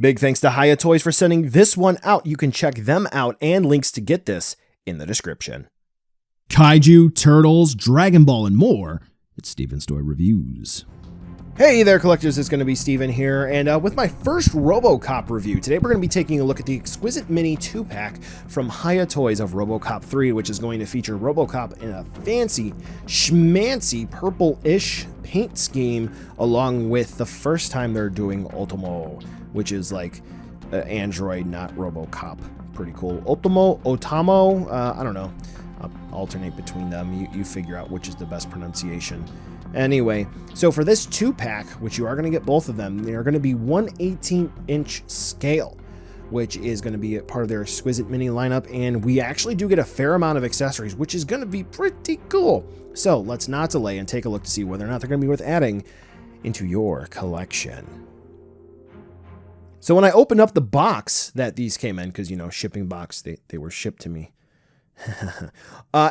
Big thanks to Hiya Toys for sending this one out. You can check them out and links to get this in the description. Kaiju, turtles, Dragon Ball, and more. It's Steven's Toy Reviews. Hey there, collectors. It's going to be Steven here, and with my first Robocop review, today we're going to be taking a look at the Exquisite Mini 2-pack from Hiya Toys of Robocop 3, which is going to feature Robocop in a fancy, schmancy, purple-ish paint scheme, along with the first time they're doing Otomo, which is like Android, not Robocop. Pretty cool. Otomo, I don't know. I'll alternate between them. You figure out which is the best pronunciation. Anyway, so for this 2-pack, which you are going to get both of them, they are going to be 1/18-inch scale, which is going to be a part of their Exquisite Mini lineup, and we actually do get a fair amount of accessories, which is going to be pretty cool. So let's not delay and take a look to see whether or not they're going to be worth adding into your collection. So when I opened up the box that these came in, because, you know, shipping box, they were shipped to me.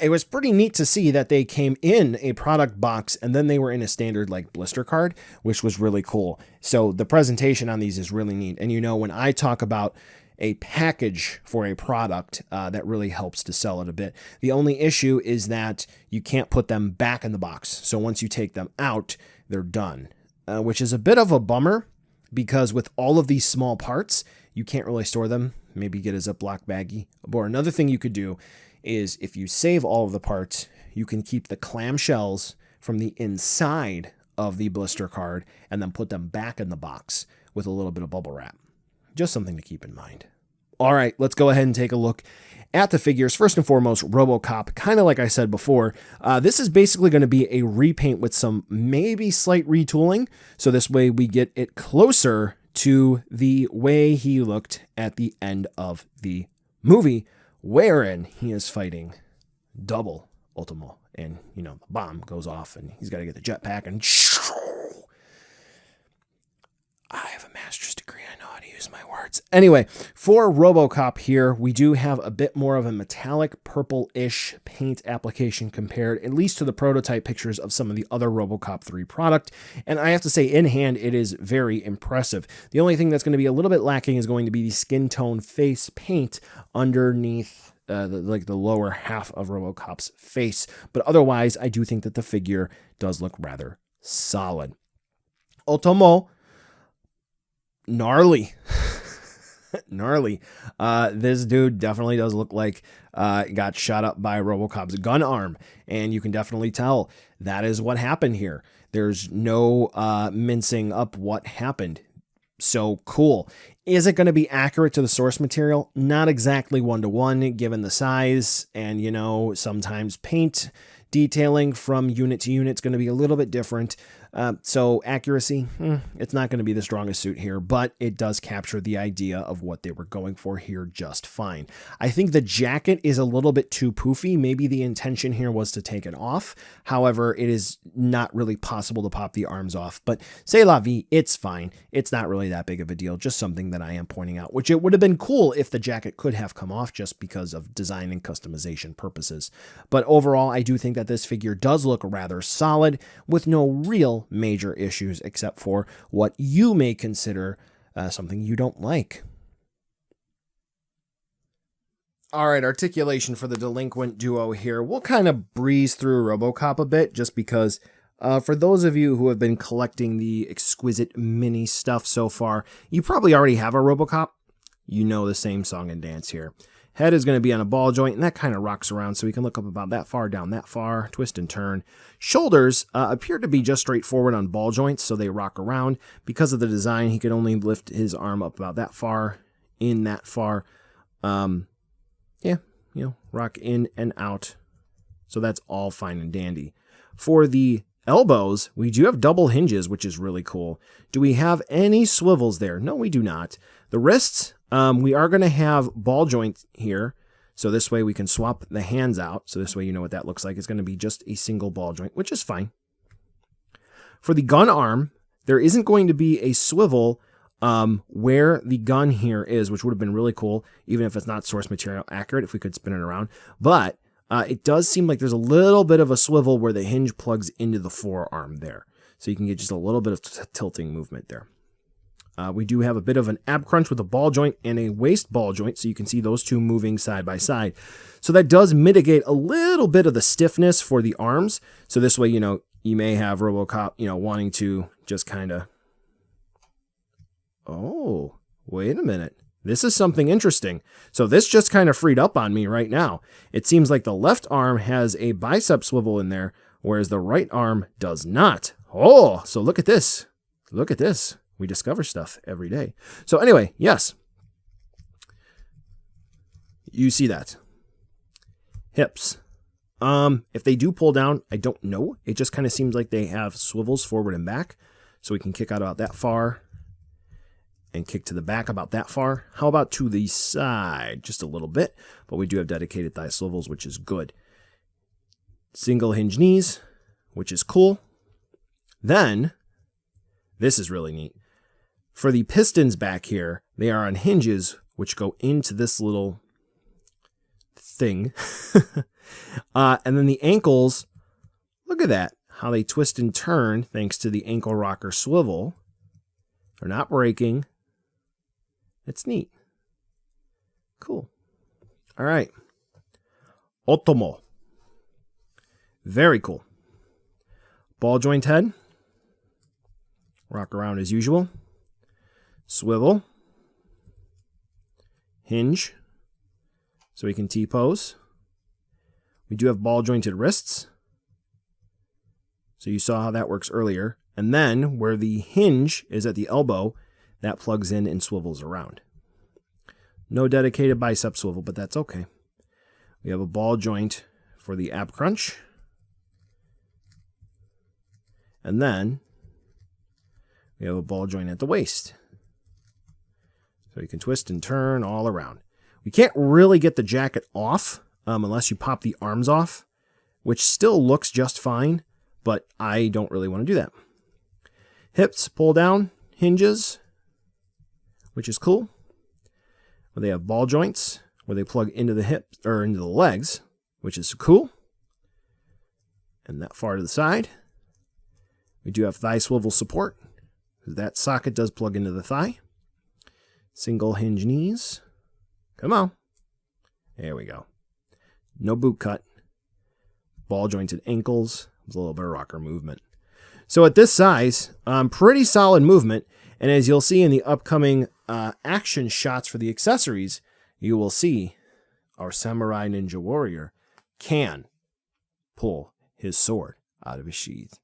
It was pretty neat to see that they came in a product box and then they were in a standard like blister card, which was really cool. So the presentation on these is really neat. And you know, when I talk about a package for a product, that really helps to sell it a bit. The only issue is that you can't put them back in the box. So once you take them out, they're done, which is a bit of a bummer because with all of these small parts, you can't really store them. Maybe get a Ziploc baggie. Or another thing you could do is if you save all of the parts, you can keep the clamshells from the inside of the blister card and then put them back in the box with a little bit of bubble wrap. Just something to keep in mind. All right, let's go ahead and take a look at the figures. First and foremost, Robocop, kind of like I said before, this is basically going to be a repaint with some maybe slight retooling. So this way we get it closer to the way he looked at the end of the movie, wherein he is fighting double Otomo, and you know, the bomb goes off and he's got to get the jetpack, and I have a master's degree, I know how to use my words. Anyway, for Robocop here, we do have a bit more of a metallic purple-ish paint application compared at least to the prototype pictures of some of the other Robocop 3 product, and I have to say, in hand, it is very impressive. The only thing that's going to be a little bit lacking is going to be the skin tone face paint underneath the lower half of Robocop's face, but otherwise, I do think that the figure does look rather solid. Otomo, gnarly. Gnarly. This dude definitely does look like got shot up by Robocop's gun arm, and you can definitely tell that is what happened here. There's no mincing up what happened. So cool. Is it going to be accurate to the source material? Not exactly 1-to-1 given the size, and you know, sometimes paint detailing from unit to unit is going to be a little bit different. So accuracy, it's not going to be the strongest suit here, but it does capture the idea of what they were going for here just fine. I think the jacket is a little bit too poofy. Maybe the intention here was to take it off. However, it is not really possible to pop the arms off, but c'est la vie, it's fine. It's not really that big of a deal, just something that I am pointing out, which it would have been cool if the jacket could have come off just because of design and customization purposes. But overall, I do think that this figure does look rather solid with no real major issues except for what you may consider something you don't like. All right, articulation for the delinquent duo here. We'll kind of breeze through Robocop a bit just because for those of you who have been collecting the Exquisite Mini stuff so far, you probably already have a Robocop. You know the same song and dance here. Head is going to be on a ball joint, and that kind of rocks around, so we can look up about that far, down that far, twist and turn. Shoulders appear to be just straightforward on ball joints, so they rock around. Because of the design, he could only lift his arm up about that far, in that far. Yeah, you know, rock in and out. So that's all fine and dandy. For the elbows, we do have double hinges, which is really cool. Do we have any swivels there? No, we do not. The wrists, we are going to have ball joints here. So this way we can swap the hands out. So this way you know what that looks like. It's going to be just a single ball joint, which is fine. For the gun arm, there isn't going to be a swivel where the gun here is, which would have been really cool, even if it's not source material accurate, if we could spin it around. But it does seem like there's a little bit of a swivel where the hinge plugs into the forearm there. So you can get just a little bit of tilting movement there. We do have a bit of an ab crunch with a ball joint and a waist ball joint, so you can see those two moving side by side. So that does mitigate a little bit of the stiffness for the arms. So this way, you may have Robocop, wanting to just kind of... Oh, wait a minute. This is something interesting. So this just kind of freed up on me right now. It seems like the left arm has a bicep swivel in there, whereas the right arm does not. Oh, so look at this. Look at this. We discover stuff every day. So anyway, yes. You see that. Hips. If they do pull down, I don't know. It just kind of seems like they have swivels forward and back. So we can kick out about that far and kick to the back about that far. How about to the side? Just a little bit. But we do have dedicated thigh swivels, which is good. Single hinge knees, which is cool. Then, this is really neat. For the pistons back here, they are on hinges, which go into this little thing. And then the ankles, look at that. How they twist and turn thanks to the ankle rocker swivel. They're not breaking. It's neat. Cool. All right. Otomo. Very cool. Ball joint head. Rock around as usual. Swivel. Hinge. So we can T-pose. We do have ball jointed wrists. So you saw how that works earlier. And then where the hinge is at the elbow, that plugs in and swivels around. No dedicated bicep swivel, but that's okay. We have a ball joint for the ab crunch. And then we have a ball joint at the waist. So you can twist and turn all around. We can't really get the jacket off unless you pop the arms off, which still looks just fine, but I don't really want to do that. Hips pull down, hinges, which is cool. Where they have ball joints where they plug into the hips or into the legs, which is cool. And that far to the side. We do have thigh swivel support. That socket does plug into the thigh. Single hinge knees. Come on. There we go. No boot cut. Ball jointed ankles. There's a little bit of rocker movement. So at this size, pretty solid movement. And as you'll see in the upcoming action shots for the accessories, you will see our samurai ninja warrior can pull his sword out of his sheath.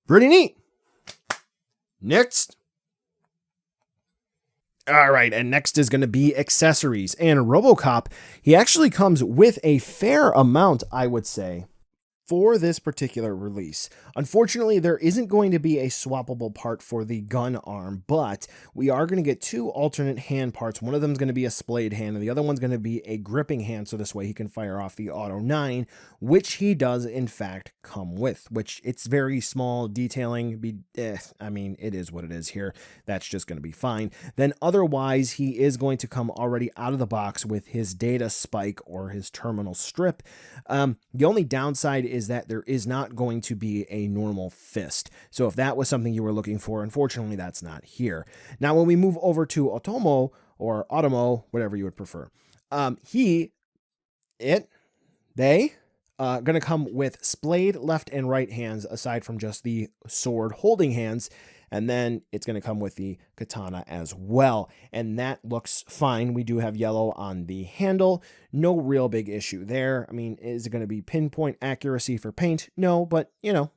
Pretty neat. Next. All right, and next is going to be accessories. And Robocop, he actually comes with a fair amount, I would say, for this particular release. Unfortunately, there isn't going to be a swappable part for the gun arm, but we are going to get two alternate hand parts. One of them is going to be a splayed hand, and the other one's going to be a gripping hand, so this way he can fire off the Auto 9, which he does, in fact, come with, which it's very small detailing. I mean, it is what it is here. That's just going to be fine. Then otherwise, he is going to come already out of the box with his data spike or his terminal strip. The only downside is that there is not going to be a normal fist. So if that was something you were looking for, unfortunately, that's not here. Now, when we move over to Otomo or Otomo, whatever you would prefer, they going to come with splayed left and right hands aside from just the sword holding hands. And then it's going to come with the katana as well. And that looks fine. We do have yellow on the handle. No real big issue there. I mean, is it going to be pinpoint accuracy for paint? No, but,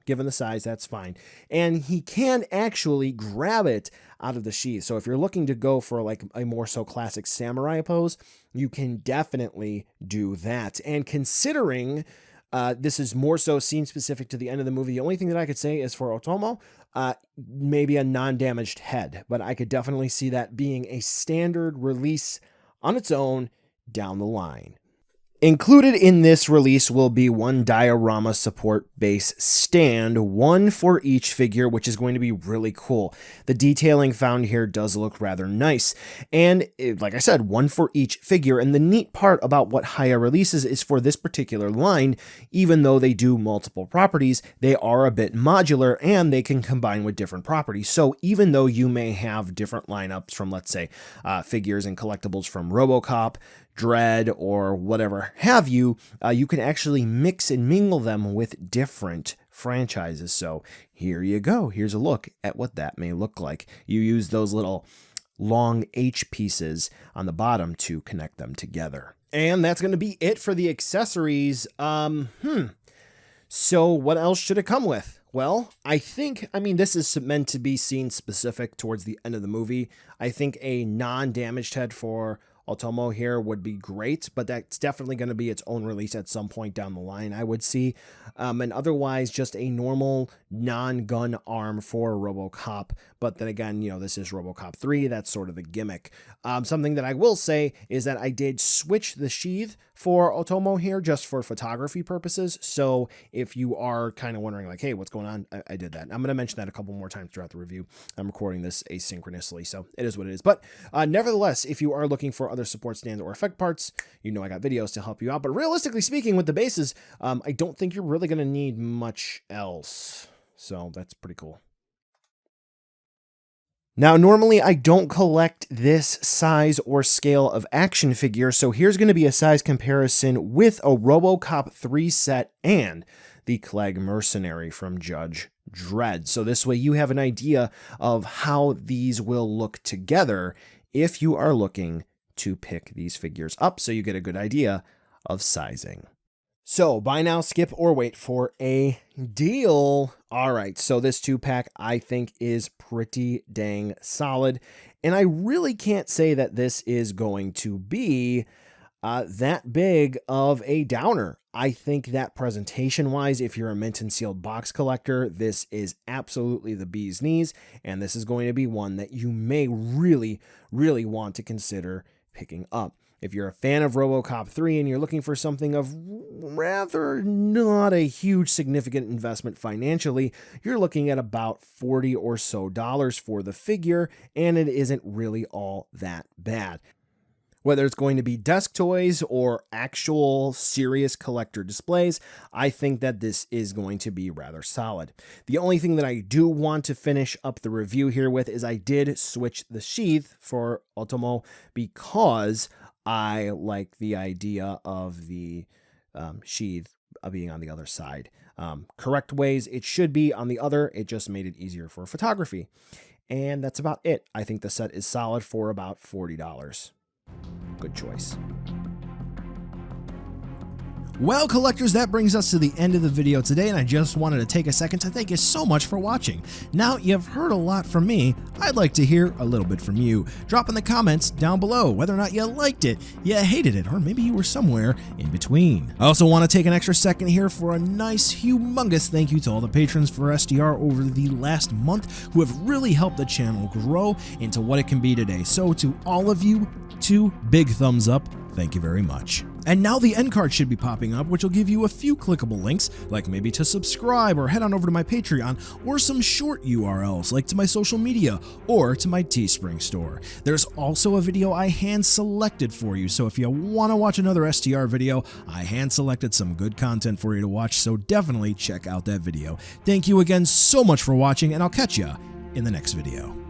given the size, that's fine. And he can actually grab it out of the sheath. So if you're looking to go for like a more so classic samurai pose, you can definitely do that. And considering this is more so scene specific to the end of the movie, the only thing that I could say is for Otomo, maybe a non-damaged head, but I could definitely see that being a standard release on its own down the line. Included in this release will be one diorama support base stand, one for each figure, which is going to be really cool. The detailing found here does look rather nice. And like I said, one for each figure. And the neat part about what Hiya releases is for this particular line, even though they do multiple properties, they are a bit modular and they can combine with different properties. So even though you may have different lineups from, let's say, figures and collectibles from Robocop, Dread, or whatever have you, you can actually mix and mingle them with different franchises. So here you go. Here's a look at what that may look like. You use those little long H pieces on the bottom to connect them together. And that's going to be it for the accessories. So what else should it come with? Well, I mean, this is meant to be scene specific towards the end of the movie. I think a non-damaged head for Otomo here would be great, but that's definitely going to be its own release at some point down the line, I would see. And otherwise, just a normal non-gun arm for Robocop. But then again, this is Robocop 3. That's sort of the gimmick. Something that I will say is that I did switch the sheath for Otomo here just for photography purposes. So if you are kind of wondering like, hey, what's going on? I did that. I'm going to mention that a couple more times throughout the review. I'm recording this asynchronously, so it is what it is. But nevertheless, if you are looking for other support stands or effect parts, I got videos to help you out. But realistically speaking, with the bases, I don't think you're really going to need much else. So that's pretty cool. Now, normally I don't collect this size or scale of action figure, so here's going to be a size comparison with a Robocop 3 set and the Clegg Mercenary from Judge Dredd. So this way you have an idea of how these will look together if you are looking to pick these figures up, so you get a good idea of sizing. So buy now, skip, or wait for a deal. All right, so this 2-pack I think is pretty dang solid, and I really can't say that this is going to be that big of a downer. I think that presentation-wise, if you're a mint and sealed box collector, this is absolutely the bee's knees, and this is going to be one that you may really, really want to consider picking up. If you're a fan of Robocop 3 and you're looking for something of rather not a huge significant investment financially, you're looking at about $40 or so for the figure, and it isn't really all that bad. Whether it's going to be desk toys or actual serious collector displays, I think that this is going to be rather solid. The only thing that I do want to finish up the review here with is I did switch the sheath for Otomo because I like the idea of the sheath being on the other side. Correct ways it should be on the other, it just made it easier for photography. And that's about it. I think the set is solid for about $40. Good choice. Well, collectors, that brings us to the end of the video today, and I just wanted to take a second to thank you so much for watching. Now, you've heard a lot from me. I'd like to hear a little bit from you. Drop in the comments down below whether or not you liked it, you hated it, or maybe you were somewhere in between. I also want to take an extra second here for a nice, humongous thank you to all the patrons for SDR over the last month who have really helped the channel grow into what it can be today. So to all of you, 2 big thumbs up. Thank you very much. And now the end card should be popping up, which will give you a few clickable links, like maybe to subscribe or head on over to my Patreon, or some short URLs like to my social media or to my Teespring store. There's also a video I hand selected for you, so if you want to watch another STR video, I hand selected some good content for you to watch, so definitely check out that video. Thank you again so much for watching, and I'll catch ya in the next video.